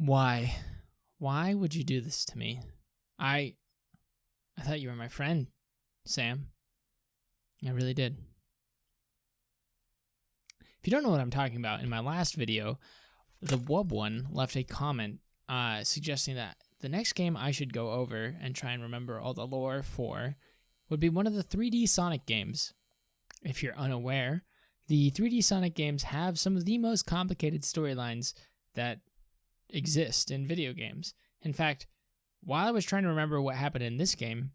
Why? Why would you do this to me? I thought you were my friend, Sam. I really did. If you don't know what I'm talking about, in my last video, the Wub one left a comment suggesting that the next game I should go over and try and remember all the lore for would be one of the 3D Sonic games. If you're unaware, the 3D Sonic games have some of the most complicated storylines that exist in video games. In fact, while I was trying to remember what happened in this game,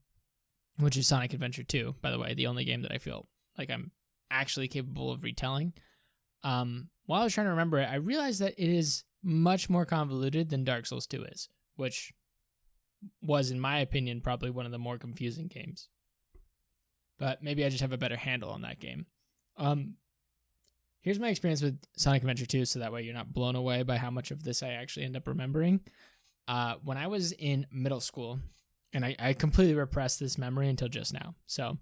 which is Sonic Adventure 2, by the way, the only game that I feel like I'm actually capable of retelling, while I was trying to remember it, I realized that it is much more convoluted than Dark Souls 2 is, which was, in my opinion, probably one of the more confusing games. But maybe I just have a better handle on that game. Here's my experience with Sonic Adventure 2, so that way you're not blown away by how much of this I actually end up remembering. When I was in middle school, and I completely repressed this memory until just now. So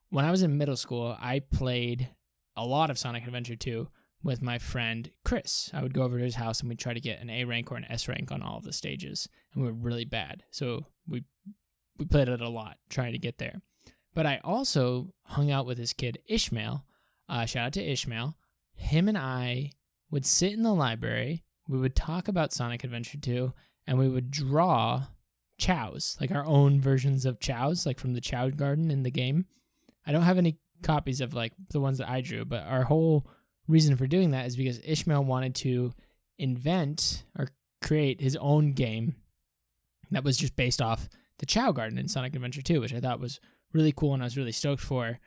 when I was in middle school, I played a lot of Sonic Adventure 2 with my friend Chris. I would go over to his house and we'd try to get an A rank or an S rank on all of the stages, and we were really bad. So we played it a lot, trying to get there. But I also hung out with this kid, Ishmael. Shout out to Ishmael. Him and I would sit in the library, we would talk about Sonic Adventure 2, and we would draw chows, like our own versions of chows, like from the Chow Garden in the game. I don't have any copies of like the ones that I drew, but our whole reason for doing that is because Ishmael wanted to invent or create his own game that was just based off the Chow Garden in Sonic Adventure 2, which I thought was really cool and I was really stoked for.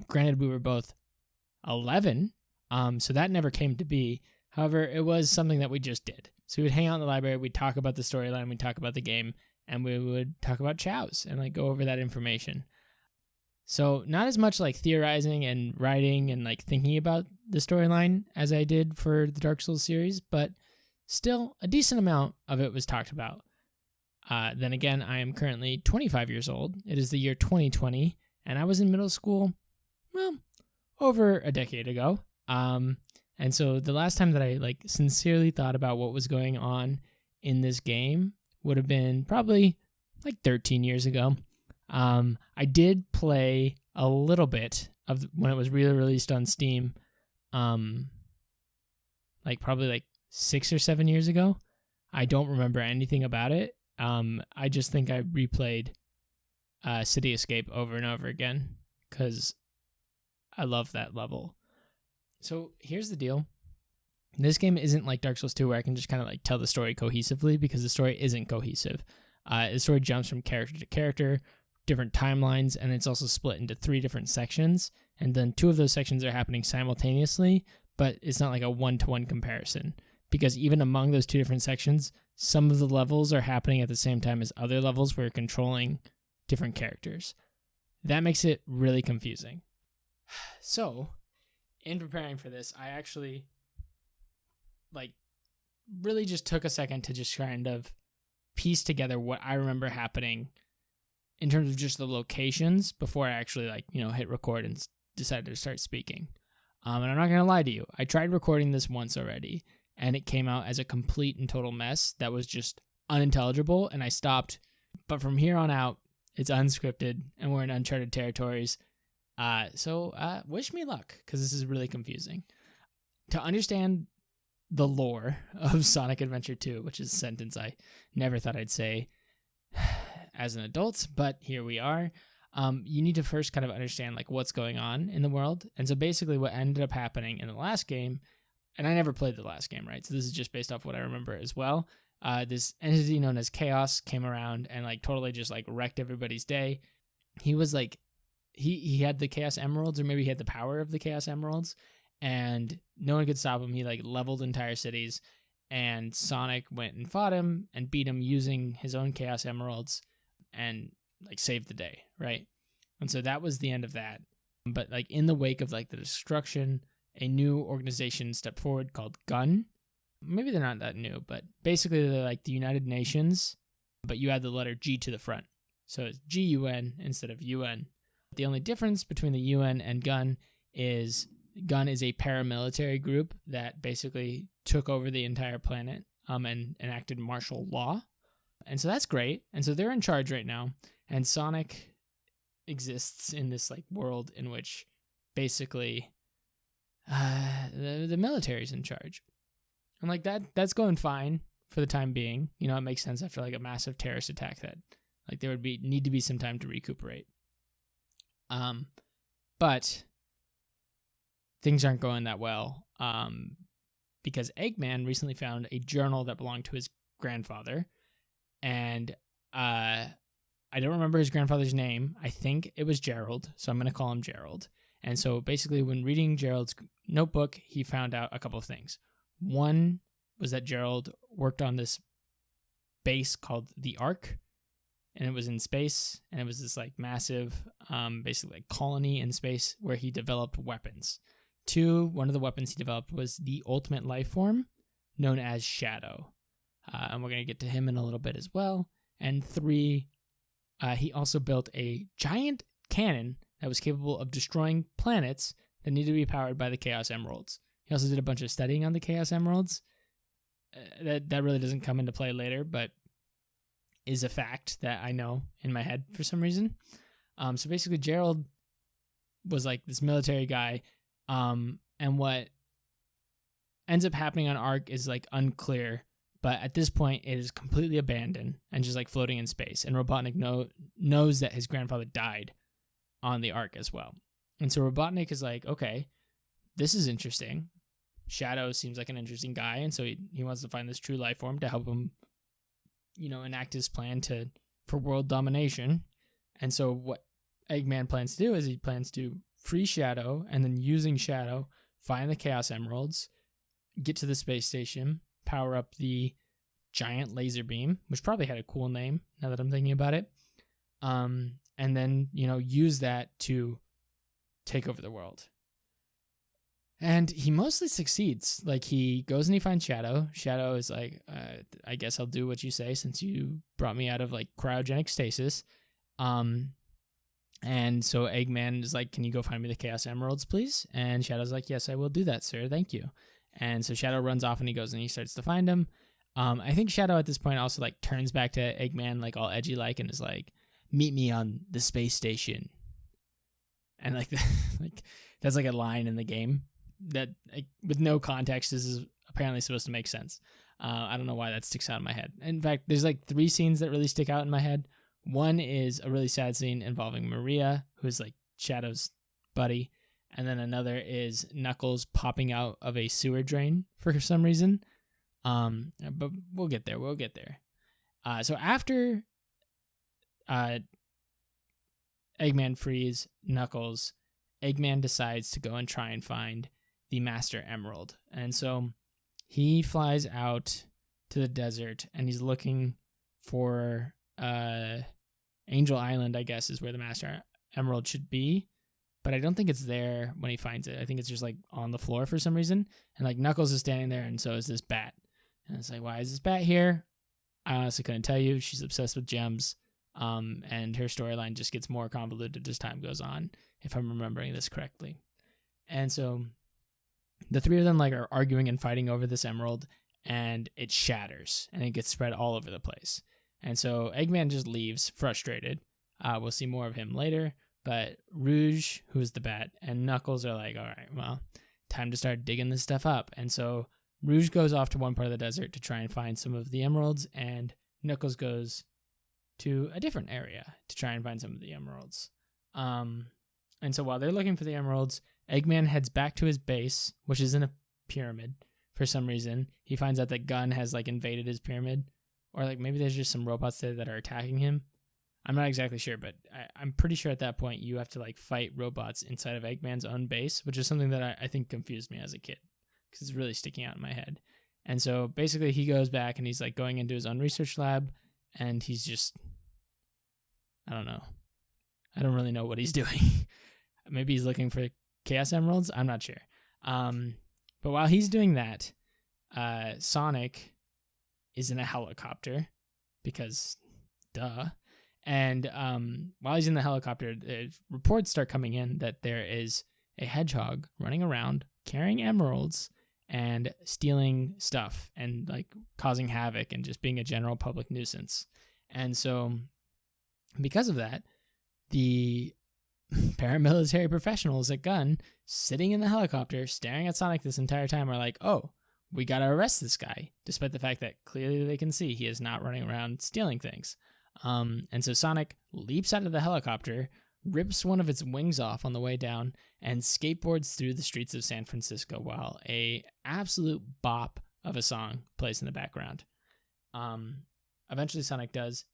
Granted, we were both 11, so that never came to be. However, it was something that we just did. So we would hang out in the library, we'd talk about the storyline, we'd talk about the game, and we would talk about chows and like go over that information. So not as much like theorizing and writing and like thinking about the storyline as I did for the Dark Souls series, but still a decent amount of it was talked about. Then again, I am currently 25 years old. It is the year 2020, and I was in middle school, well, over a decade ago. And so the last time that I like sincerely thought about what was going on in this game would have been probably like 13 years ago. I did play a little bit of when it was released on Steam, like probably like 6 or 7 years ago. I don't remember anything about it. I just think I replayed City Escape over and over again because I love that level. So here's the deal. This game isn't like Dark Souls 2 where I can just kind of like tell the story cohesively, because the story isn't cohesive. The story jumps from character to character, different timelines, and it's also split into 3 different sections. And then 2 of those sections are happening simultaneously, but it's not like a one-to-one comparison, because even among those 2 different sections, some of the levels are happening at the same time as other levels where you're controlling different characters. That makes it really confusing. So, in preparing for this, I actually like really just took a second to just kind of piece together what I remember happening in terms of just the locations before I actually hit record and decided to start speaking. And I'm not going to lie to you. I tried recording this once already, and it came out as a complete and total mess that was just unintelligible, and I stopped. But from here on out, it's unscripted, and we're in uncharted territories. So wish me luck, because this is really confusing. To understand the lore of Sonic Adventure 2, which is a sentence I never thought I'd say as an adult, but here we are. You need to first kind of understand like what's going on in the world. And so basically what ended up happening in the last game, and I never played the last game, right? So this is just based off what I remember as well. This entity known as Chaos came around and like totally just like wrecked everybody's day. He was like, he had the Chaos Emeralds, or maybe he had the power of the Chaos Emeralds, and no one could stop him. He like leveled entire cities, and Sonic went and fought him and beat him using his own Chaos Emeralds and like saved the day, right? And so that was the end of that. But like in the wake of like the destruction, a new organization stepped forward called GUN. Maybe they're not that new, but basically they're like the United Nations, but you add the letter G to the front. So it's GUN instead of UN. The only difference between the UN and GUN is a paramilitary group that basically took over the entire planet. and enacted martial law. And so that's great. And so they're in charge right now. And Sonic exists in this like world in which basically the military's in charge. And like that's going fine for the time being. You know, it makes sense after like a massive terrorist attack that like there would need to be some time to recuperate. But things aren't going that well. Because Eggman recently found a journal that belonged to his grandfather, and I don't remember his grandfather's name. I think it was Gerald, so I'm going to call him Gerald. And so basically, when reading Gerald's notebook, he found out a couple of things. One was that Gerald worked on this base called the Ark, and it was in space, and it was this like massive, basically like colony in space where he developed weapons. Two, one of the weapons he developed was the ultimate life form, known as Shadow. And we're going to get to him in a little bit as well. And three, he also built a giant cannon that was capable of destroying planets that needed to be powered by the Chaos Emeralds. He also did a bunch of studying on the Chaos Emeralds. That really doesn't come into play later, but is a fact that I know in my head for some reason. So basically, Gerald was like this military guy. And what ends up happening on Ark is like unclear, but at this point it is completely abandoned and just like floating in space. And Robotnik knows that his grandfather died on the Ark as well. And so Robotnik is like, okay, this is interesting. Shadow seems like an interesting guy. And so he wants to find this true life form to help him, you know, enact his plan for world domination. And so what Eggman plans to do is he plans to free Shadow, and then using Shadow, find the Chaos Emeralds, get to the space station, power up the giant laser beam, which probably had a cool name now that I'm thinking about it, and then, you know, use that to take over the world. And he mostly succeeds. Like, he goes and he finds Shadow. Shadow is like, I guess I'll do what you say since you brought me out of like cryogenic stasis. And so Eggman is like, can you go find me the Chaos Emeralds, please? And Shadow's like, yes, I will do that, sir. Thank you. And so Shadow runs off and he goes and he starts to find him. I think Shadow at this point also like turns back to Eggman like all edgy like and is like, meet me on the space station. And like, like that's like a line in the game that like, with no context, this is apparently supposed to make sense. I don't know why that sticks out in my head. In fact, there's like 3 scenes that really stick out in my head. One is a really sad scene involving Maria, who's like Shadow's buddy. And then another is Knuckles popping out of a sewer drain for some reason. But we'll get there. So after Eggman frees Knuckles, Eggman decides to go and try and find the Master Emerald. And so he flies out to the desert and he's looking for Angel Island, I guess, is where the Master Emerald should be. But I don't think it's there when he finds it. I think it's just like on the floor for some reason. And like Knuckles is standing there and so is this bat. And it's like, why is this bat here? I honestly couldn't tell you. She's obsessed with gems. And her storyline just gets more convoluted as time goes on, if I'm remembering this correctly. And so the 3 of them like are arguing and fighting over this emerald, and it shatters and it gets spread all over the place. And so Eggman just leaves frustrated. We'll see more of him later, but Rouge, who's the bat, and Knuckles are like, all right, well, time to start digging this stuff up. And so Rouge goes off to one part of the desert to try and find some of the emeralds, and Knuckles goes to a different area to try and find some of the emeralds. And so while they're looking for the emeralds, Eggman heads back to his base, which is in a pyramid for some reason. He finds out that Gun has like invaded his pyramid, or like maybe there's just some robots there that are attacking him. I'm not exactly sure, but I'm pretty sure at that point you have to like fight robots inside of Eggman's own base, which is something that I think confused me as a kid because it's really sticking out in my head. And so basically he goes back and he's like going into his own research lab, and he's just, I don't know. I don't really know what he's doing. Maybe he's looking for Chaos Emeralds. I'm not sure. But while he's doing that, Sonic is in a helicopter because duh. And while he's in the helicopter, reports start coming in that there is a hedgehog running around carrying emeralds and stealing stuff and like causing havoc and just being a general public nuisance. And so because of that, the paramilitary professionals at Gunn sitting in the helicopter staring at Sonic this entire time are like, oh, we gotta arrest this guy, despite the fact that clearly they can see he is not running around stealing things. And so Sonic leaps out of the helicopter, rips one of its wings off on the way down, and skateboards through the streets of San Francisco while a absolute bop of a song plays in the background. Eventually Sonic does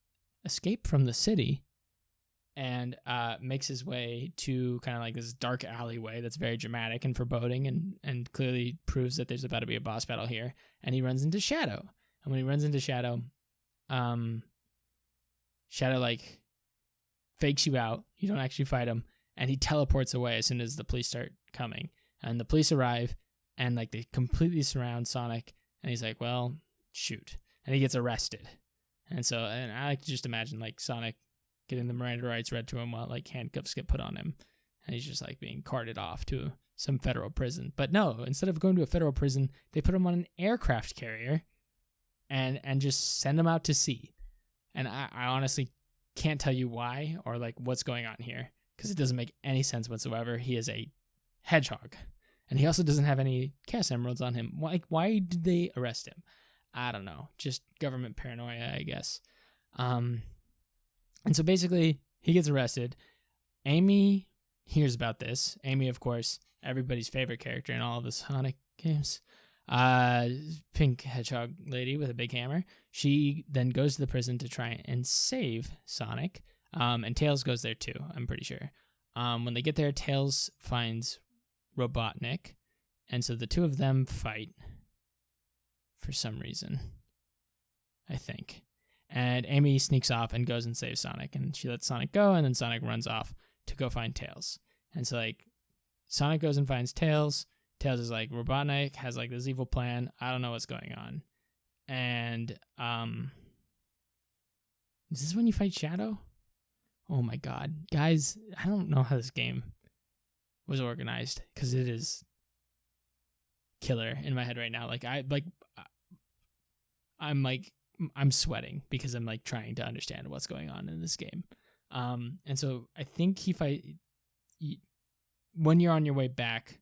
escape from the city and makes his way to kind of like this dark alleyway that's very dramatic and foreboding and clearly proves that there's about to be a boss battle here. And he runs into Shadow. And when he runs into Shadow, Shadow like fakes you out. You don't actually fight him. And he teleports away as soon as the police start coming. And the police arrive and like they completely surround Sonic. And he's like, well, shoot. And he gets arrested. And I like to just imagine like Sonic getting the Miranda rights read to him while like handcuffs get put on him. And he's just like being carted off to some federal prison. But no, instead of going to a federal prison, they put him on an aircraft carrier and just send him out to sea. And I honestly can't tell you why or like what's going on here because it doesn't make any sense whatsoever. He is a hedgehog. And he also doesn't have any Chaos Emeralds on him. Why did they arrest him? I don't know. Just government paranoia, I guess. And so basically, he gets arrested. Amy hears about this. Amy, of course, everybody's favorite character in all of the Sonic games. Pink hedgehog lady with a big hammer. She then goes to the prison to try and save Sonic. And Tails goes there too, I'm pretty sure. When they get there, Tails finds Robotnik. And so the two of them fight for some reason, I think. And Amy sneaks off and goes and saves Sonic. And she lets Sonic go, and then Sonic runs off to go find Tails. And so, like, Sonic goes and finds Tails. Tails is like, Robotnik has, like, this evil plan. I don't know what's going on. And, is this when you fight Shadow? Oh, my God. Guys, I don't know how this game was organized, because it is killer in my head right now. I'm sweating because I'm like trying to understand what's going on in this game. And so I think when you're on your way back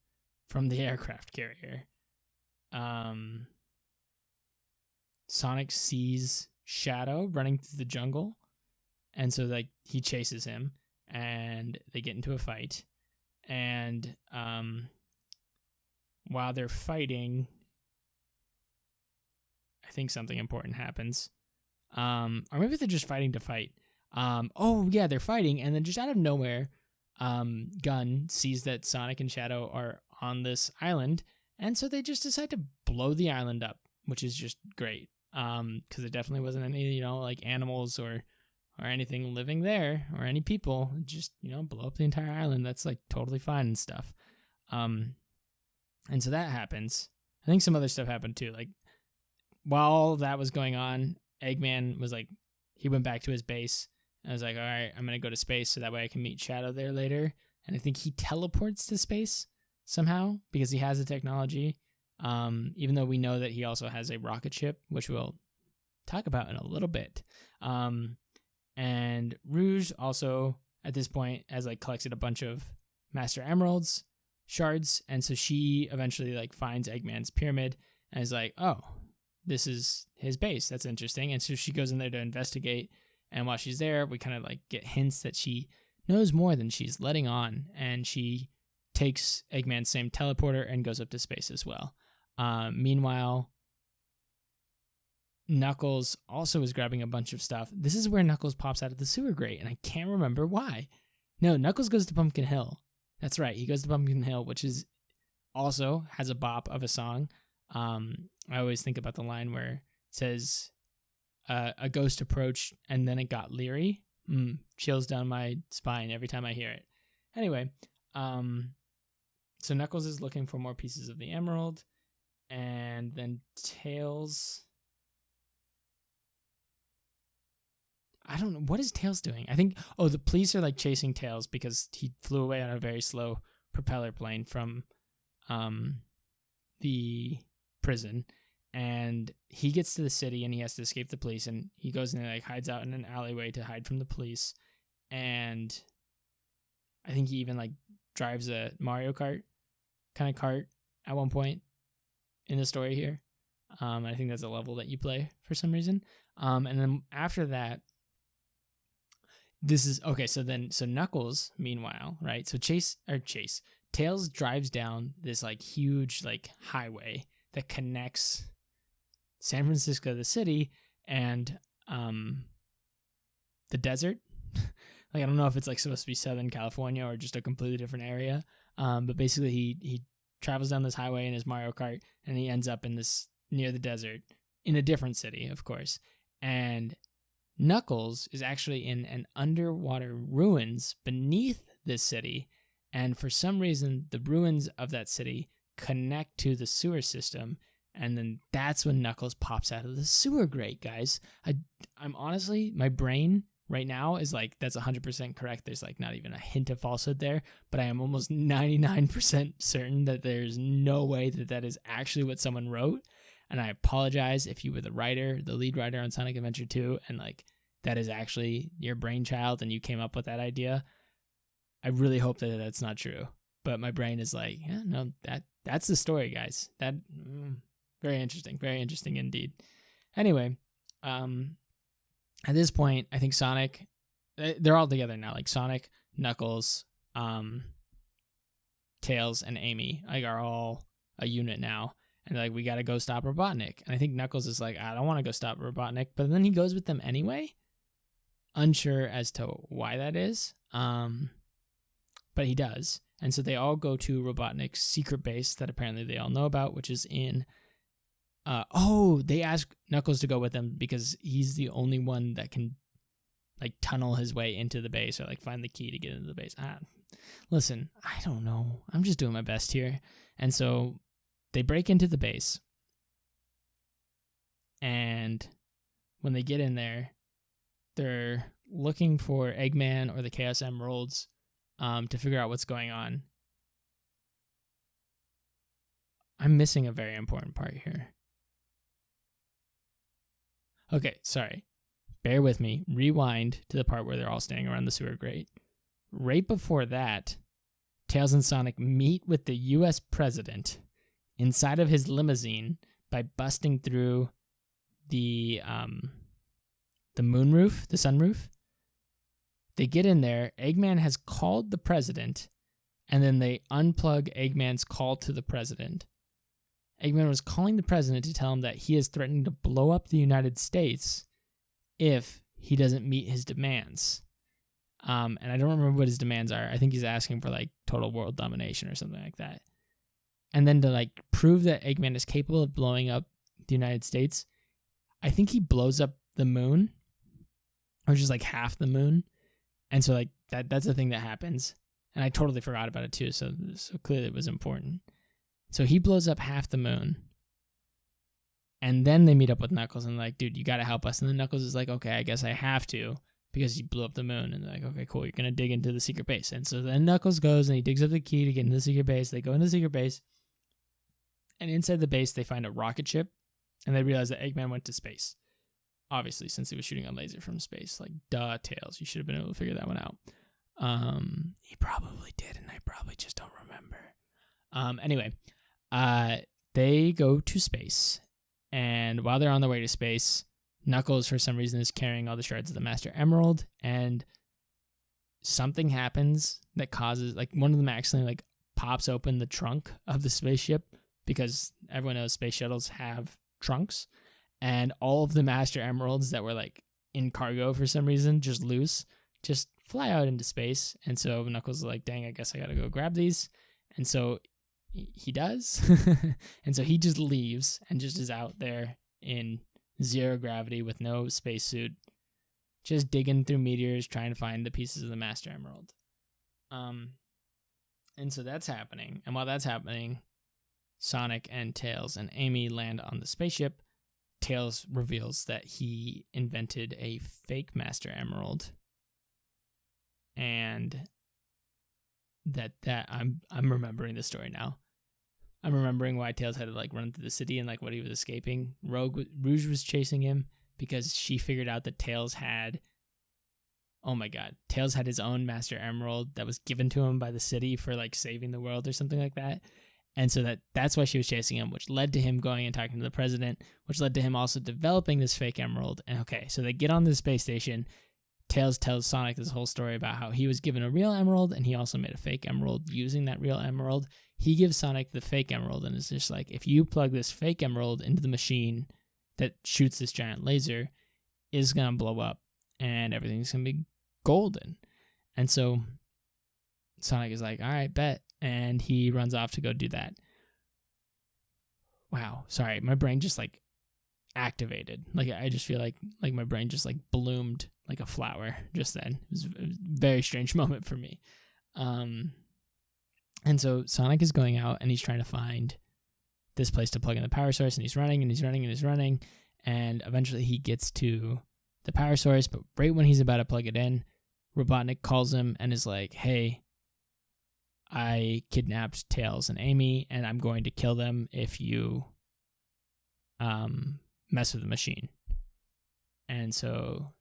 from the aircraft carrier, Sonic sees Shadow running through the jungle. And so like he chases him and they get into a fight. And while they're fighting, I think something important happens. Or maybe they're just fighting to fight. Oh, yeah, they're fighting. And then just out of nowhere, Gunn sees that Sonic and Shadow are on this island. And so they just decide to blow the island up, which is just great. Because there definitely wasn't any, like animals or anything living there or any people. Just, blow up the entire island. That's like totally fine and stuff. And so that happens. I think some other stuff happened too. Like, while all that was going on, Eggman was like, he went back to his base. And I was like, all right, I'm going to go to space so that way I can meet Shadow there later. And I think he teleports to space somehow because he has the technology. Even though we know that he also has a rocket ship, which we'll talk about in a little bit. And Rouge also, at this point, has like collected a bunch of Master Emeralds shards. And so she eventually like finds Eggman's pyramid and is like, oh, this is his base. That's interesting. And so she goes in there to investigate. And while she's there, we kind of like get hints that she knows more than she's letting on. And she takes Eggman's same teleporter and goes up to space as well. Meanwhile, Knuckles also is grabbing a bunch of stuff. This is where Knuckles pops out of the sewer grate, and I can't remember why. No, Knuckles goes to Pumpkin Hill. That's right. He goes to Pumpkin Hill, which is also has a bop of a song. I always think about the line where it says, a ghost approached and then it got leery. Chills down my spine every time I hear it. Anyway, so Knuckles is looking for more pieces of the emerald, and then Tails... I don't know. What is Tails doing? I think, the police are like chasing Tails because he flew away on a very slow propeller plane from the prison, and he gets to the city and he has to escape the police, and he goes and like hides out in an alleyway to hide from the police. And I think he even like drives a Mario Kart kind of cart at one point in the story here. I think that's a level that you play for some reason. And then after that, this is okay. So Knuckles, meanwhile, right? So Tails drives down this like huge like highway that connects San Francisco, the city, and the desert. Like I don't know if it's like supposed to be Southern California or just a completely different area. But basically he travels down this highway in his Mario Kart, and he ends up in this near the desert in a different city, of course. And Knuckles is actually in an underwater ruins beneath this city, and for some reason the ruins of that city connect to the sewer system, and then that's when Knuckles pops out of the sewer grate, guys. I'm honestly, my brain right now is like, that's 100% correct. There's like not even a hint of falsehood there, but I am almost 99% certain that there's no way that that is actually what someone wrote. And I apologize if you were the writer, the lead writer on Sonic Adventure 2, and like that is actually your brainchild and you came up with that idea. I really hope that that's not true. But my brain is like, yeah, no, that's the story, guys. Very interesting indeed. Anyway, at this point, I think Sonic, they're all together now. Like Sonic, Knuckles, Tails, and Amy like are all a unit now. And like, we got to go stop Robotnik. And I think Knuckles is like, I don't want to go stop Robotnik. But then he goes with them anyway. Unsure as to why that is. But he does. And so they all go to Robotnik's secret base that apparently they all know about, which is in... they ask Knuckles to go with them because he's the only one that can like tunnel his way into the base or like find the key to get into the base. Listen, I don't know. I'm just doing my best here. And so they break into the base. And when they get in there, they're looking for Eggman or the Chaos Emeralds to figure out what's going on. I'm missing a very important part here. Okay, sorry. Bear with me. Rewind to the part where they're all standing around the sewer grate. Right before that, Tails and Sonic meet with the U.S. president inside of his limousine by busting through the moonroof, the sunroof. They get in there. Eggman has called the president, and then they unplug Eggman's call to the president. Eggman was calling the president to tell him that he is threatening to blow up the United States if he doesn't meet his demands. And I don't remember what his demands are. I think he's asking for like total world domination or something like that. And then to like prove that Eggman is capable of blowing up the United States, I think he blows up the moon, or just like half the moon. And so like that's the thing that happens. And I totally forgot about it too. So clearly it was important. So he blows up half the moon. And then they meet up with Knuckles and like, dude, you got to help us. And then Knuckles is like, okay, I guess I have to because he blew up the moon. And they're like, okay, cool. You're going to dig into the secret base. And so then Knuckles goes and he digs up the key to get into the secret base. They go into the secret base. And inside the base, they find a rocket ship. And they realize that Eggman went to space. Obviously, since he was shooting a laser from space. Like, duh, Tails. You should have been able to figure that one out. He probably did, and I probably just don't remember. Anyway, they go to space. And while they're on their way to space, Knuckles, for some reason, is carrying all the shards of the Master Emerald. And something happens that causes, like, one of them accidentally, like, pops open the trunk of the spaceship. Because everyone knows space shuttles have trunks. And all of the Master Emeralds that were, like, in cargo for some reason, just loose, just fly out into space. And so Knuckles is like, dang, I guess I gotta go grab these. And so he does. And so he just leaves and just is out there in zero gravity with no spacesuit, just digging through meteors trying to find the pieces of the Master Emerald. And so that's happening. And while that's happening, Sonic and Tails and Amy land on the spaceship. Tails reveals that he invented a fake Master Emerald. And that I'm remembering the story now. I'm remembering why Tails had to like run through the city and like what he was escaping. Rouge was chasing him because she figured out that Tails had, oh my god, Tails had his own Master Emerald that was given to him by the city for like saving the world or something like that. And so that's why she was chasing him, which led to him going and talking to the president, which led to him also developing this fake emerald. And okay, so they get on the space station. Tails tells Sonic this whole story about how he was given a real emerald and he also made a fake emerald using that real emerald. He gives Sonic the fake emerald and it's just like, if you plug this fake emerald into the machine that shoots this giant laser, it's going to blow up and everything's going to be golden. And so Sonic is like, all right, bet. And he runs off to go do that. Wow, sorry, my brain just like activated. Like I just feel like my brain just like bloomed like a flower just then. It was a very strange moment for me. And so Sonic is going out and he's trying to find this place to plug in the power source, and he's running and he's running and he's running, and eventually he gets to the power source, but right when he's about to plug it in, Robotnik calls him and is like, hey, I kidnapped Tails and Amy, and I'm going to kill them if you mess with the machine. And so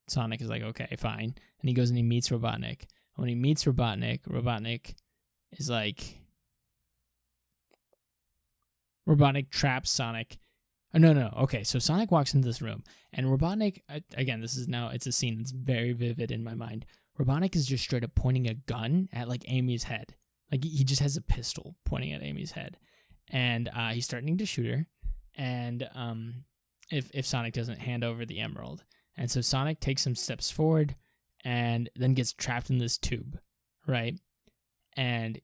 Sonic is like, okay, fine. And he goes and he meets Robotnik. And when he meets Robotnik, Robotnik is like... Robotnik traps Sonic. Oh, no. Okay, so Sonic walks into this room, and Robotnik, again, it's a scene that's very vivid in my mind. Robotnik is just straight up pointing a gun at like Amy's head. Like he just has a pistol pointing at Amy's head, and he's starting to shoot her. And if Sonic doesn't hand over the emerald, and so Sonic takes some steps forward, and then gets trapped in this tube, right? And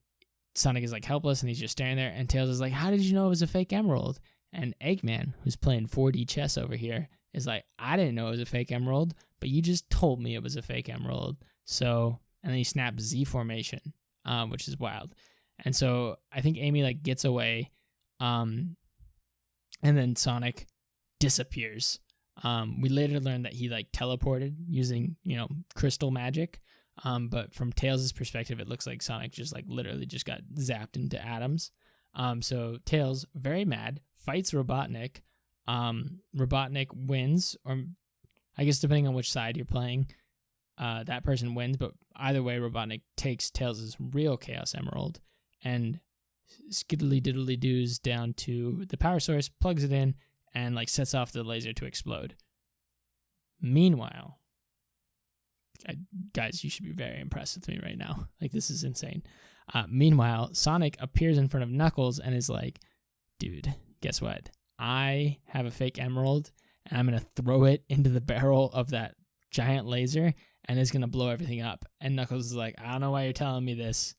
Sonic is like helpless, and he's just staring there. And Tails is like, "How did you know it was a fake emerald?" And Eggman, who's playing 4D chess over here, is like, "I didn't know it was a fake emerald, but you just told me it was a fake emerald." So, and then he snaps Z formation, which is wild. And so I think Amy like gets away, and then Sonic disappears. We later learn that he like teleported using, crystal magic. But from Tails' perspective, it looks like Sonic just like literally just got zapped into atoms. So Tails, very mad, fights Robotnik. Robotnik wins, or I guess depending on which side you're playing, that person wins, but either way, Robotnik takes Tails' real Chaos Emerald and skiddly diddly doos down to the power source, plugs it in, and like sets off the laser to explode. Meanwhile, guys, you should be very impressed with me right now. Like, this is insane. Meanwhile, Sonic appears in front of Knuckles and is like, dude, guess what? I have a fake emerald, and I'm going to throw it into the barrel of that giant laser, and it's going to blow everything up. And Knuckles is like, I don't know why you're telling me this,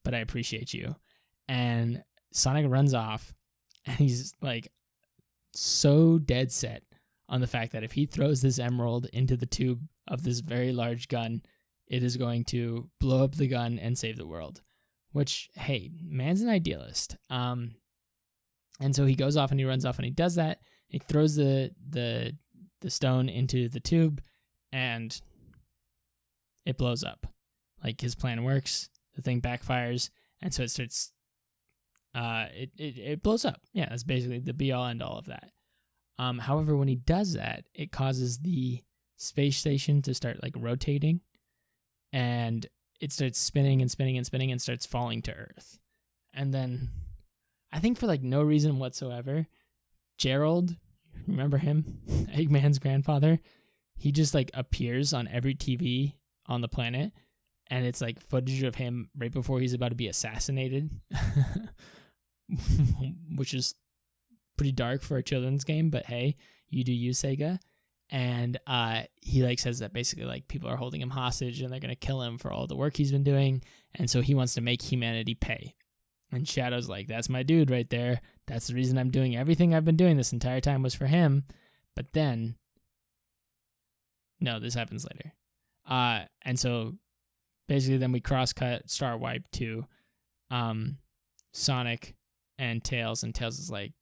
but I appreciate you. And Sonic runs off, and he's like so dead set on the fact that if he throws this emerald into the tube of this very large gun, it is going to blow up the gun and save the world. Which, hey, man's an idealist. And so he goes off and he runs off and he does that. He throws the stone into the tube, and it blows up. Like, his plan works. The thing backfires, and so it starts. It blows up. Yeah, that's basically the be all end all of that. However, when he does that, it causes the space station to start like rotating, and it starts spinning and spinning and spinning and starts falling to Earth. And then, I think for like no reason whatsoever, Gerald, remember him, Eggman's grandfather, he just like appears on every TV on the planet, and it's like footage of him right before he's about to be assassinated, which is pretty dark for a children's game, but hey, you do you, Sega. And he like says that basically like people are holding him hostage and they're gonna kill him for all the work he's been doing, and so he wants to make humanity pay. And Shadow's like, that's my dude right there. That's the reason I'm doing everything I've been doing this entire time was for him. But then, no, this happens later. And so basically then we cross-cut Star Wipe to Sonic and Tails is like,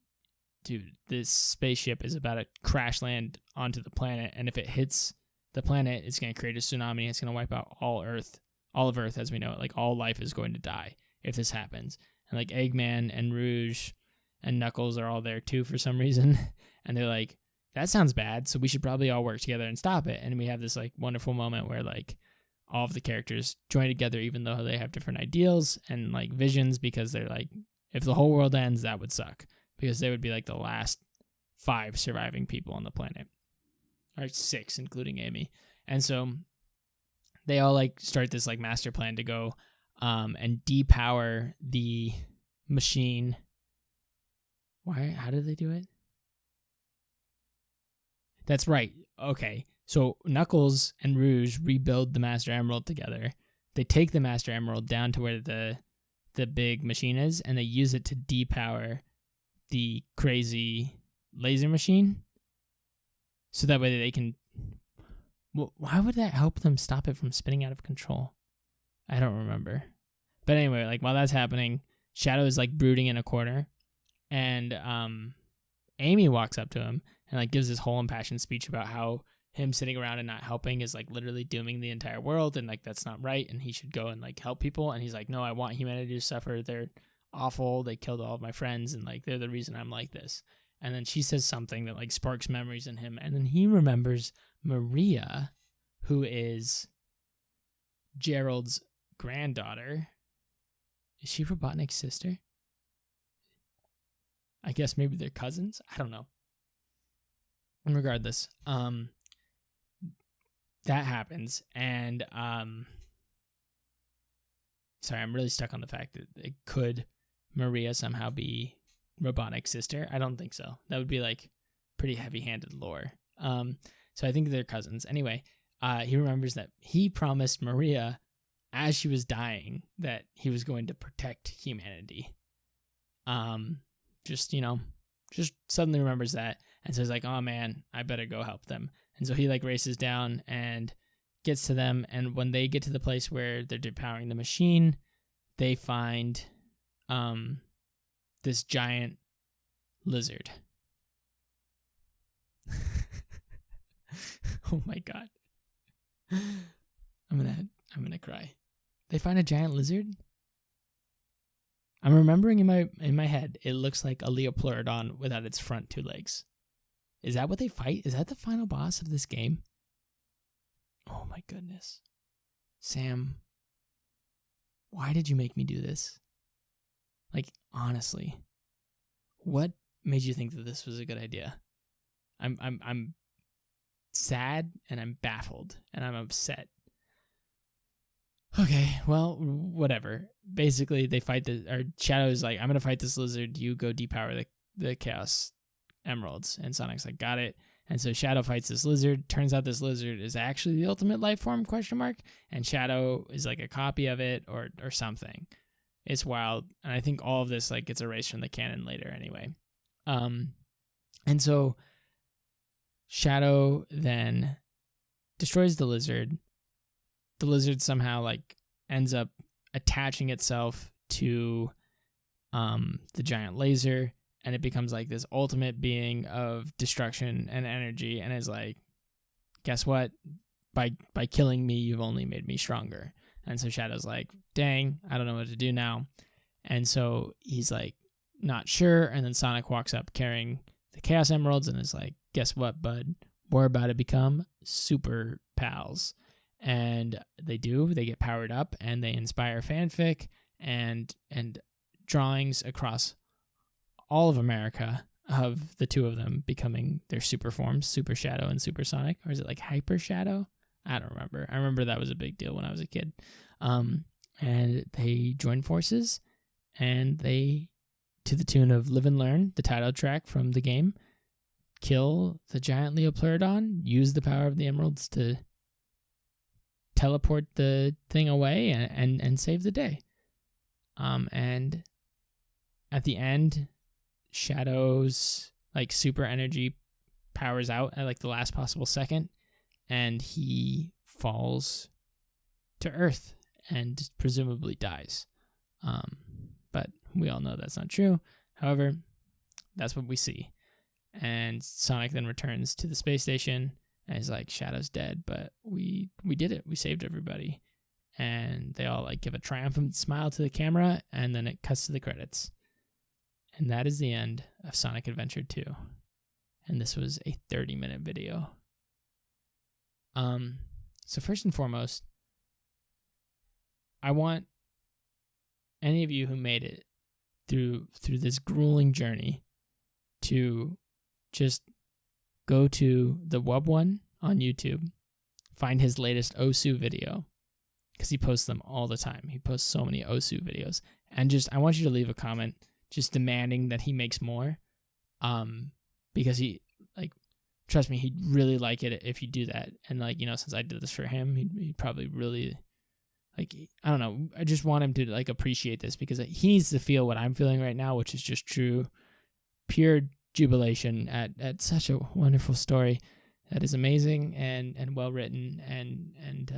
dude, this spaceship is about to crash land onto the planet, and if it hits the planet, it's going to create a tsunami. It's going to wipe out all of Earth as we know it. Like, all life is going to die if this happens. and like Eggman and Rouge and Knuckles are all there too for some reason, and they're like, that sounds bad, so we should probably all work together and stop it. And we have this like wonderful moment where like all of the characters join together, even though they have different ideals and like visions, because they're like, if the whole world ends, that would suck, because they would be like the last 5 surviving people on the planet, or 6 including Amy. And so they all like start this like master plan to go and depower the machine. Why? How did they do it? That's right. Okay. So Knuckles and Rouge rebuild the Master Emerald together. They take the Master Emerald down to where the big machine is, and they use it to depower the crazy laser machine. So that way they can... Well, why would that help them stop it from spinning out of control? I don't remember. But anyway, like while that's happening, Shadow is like brooding in a corner, and Amy walks up to him and like gives this whole impassioned speech about how him sitting around and not helping is like literally dooming the entire world, and like that's not right, and he should go and like help people. And he's like, no, I want humanity to suffer. They're awful. They killed all of my friends, and like they're the reason I'm like this. And then she says something that like sparks memories in him, and then he remembers Maria, who is Gerald's granddaughter. Is she Robotnik's sister? I guess maybe they're cousins. I don't know. Regardless, that happens, and sorry, I'm really stuck on the fact that it could Maria somehow be Robotnik's sister. I don't think so. That would be like pretty heavy-handed lore. So I think they're cousins. Anyway, he remembers that he promised Maria as she was dying that he was going to protect humanity. Just suddenly remembers that, and so he's like, oh man, I better go help them. And so he like races down and gets to them, and when they get to the place where they're depowering the machine, they find this giant lizard. Oh my god. I'm gonna cry. They find a giant lizard? I'm remembering in my head, it looks like a Leopleurodon without its front 2 legs. Is that what they fight? Is that the final boss of this game? Oh my goodness. Sam, why did you make me do this? Like, honestly, what made you think that this was a good idea? I'm sad, and I'm baffled, and I'm upset. Okay, well, whatever. Basically, they fight Shadow's like, I'm gonna fight this lizard, you go depower the Chaos Emeralds. And Sonic's like, got it. And so Shadow fights this lizard. Turns out this lizard is actually the ultimate life form, ? And Shadow is like a copy of it or something. It's wild. And I think all of this like gets erased from the canon later anyway. And so Shadow then destroys the lizard. The lizard somehow like ends up attaching itself to the giant laser, and it becomes like this ultimate being of destruction and energy, and is like, guess what? By killing me, you've only made me stronger. And so Shadow's like, dang, I don't know what to do now. And so he's like, not sure. And then Sonic walks up carrying the Chaos Emeralds and is like, guess what, bud? We're about to become super pals. And they do. They get powered up, and they inspire fanfic and drawings across all of America of the 2 of them becoming their super forms, Super Shadow and Super Sonic. Or is it like Hyper Shadow? I don't remember. I remember that was a big deal when I was a kid. And they join forces, and they, to the tune of Live and Learn, the title track from the game, kill the giant Leopleurodon, use the power of the emeralds to teleport the thing away and save the day. And at the end, Shadow's like super energy powers out at like the last possible second, and he falls to Earth and presumably dies. But we all know that's not true. However, that's what we see. And Sonic then returns to the space station and is like, Shadow's dead, but we did it. We saved everybody. and they all like give a triumphant smile to the camera, and then it cuts to the credits. And that is the end of Sonic Adventure 2. And this was a 30-minute video. So first and foremost, I want any of you who made it through this grueling journey to just go to the Wub one on YouTube, find his latest Osu video, because he posts them all the time. He posts so many Osu videos. And just, I want you to leave a comment just demanding that he makes more. Because he, like, trust me, he'd really like it if you do that. And, like, you know, since I did this for him, he'd probably really, like, I don't know. I just want him to, like, appreciate this, because he needs to feel what I'm feeling right now, which is just true, pure jubilation at such a wonderful story that is amazing and well written and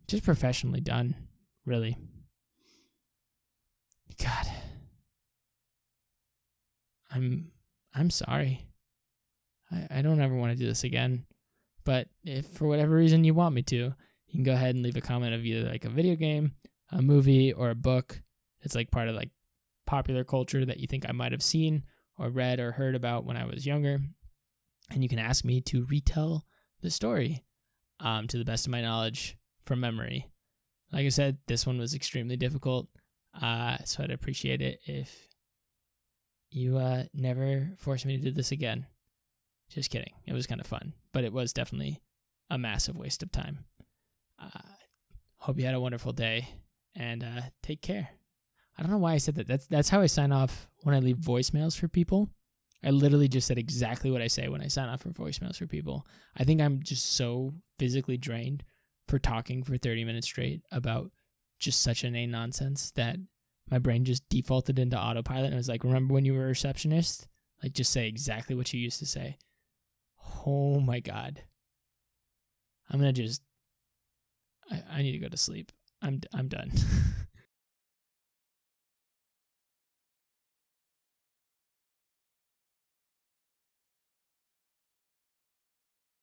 just professionally done, really. God, I'm sorry. I don't ever want to do this again. But if for whatever reason you want me to, you can go ahead and leave a comment of either like a video game, a movie, or a book that's like part of like popular culture that you think I might have seen or read or heard about when I was younger. And you can ask me to retell the story to the best of my knowledge from memory. Like I said, this one was extremely difficult, so I'd appreciate it if you never force me to do this again. Just kidding. It was kind of fun, but it was definitely a massive waste of time. Hope you had a wonderful day, and take care. I don't know why I said that. That's how I sign off when I leave voicemails for people. I literally just said exactly what I say when I sign off for voicemails for people. I think I'm just so physically drained for talking for 30 minutes straight about just such inane nonsense that my brain just defaulted into autopilot and was like, remember when you were a receptionist? Like, just say exactly what you used to say. Oh my God. I'm going to just, I need to go to sleep. I'm done.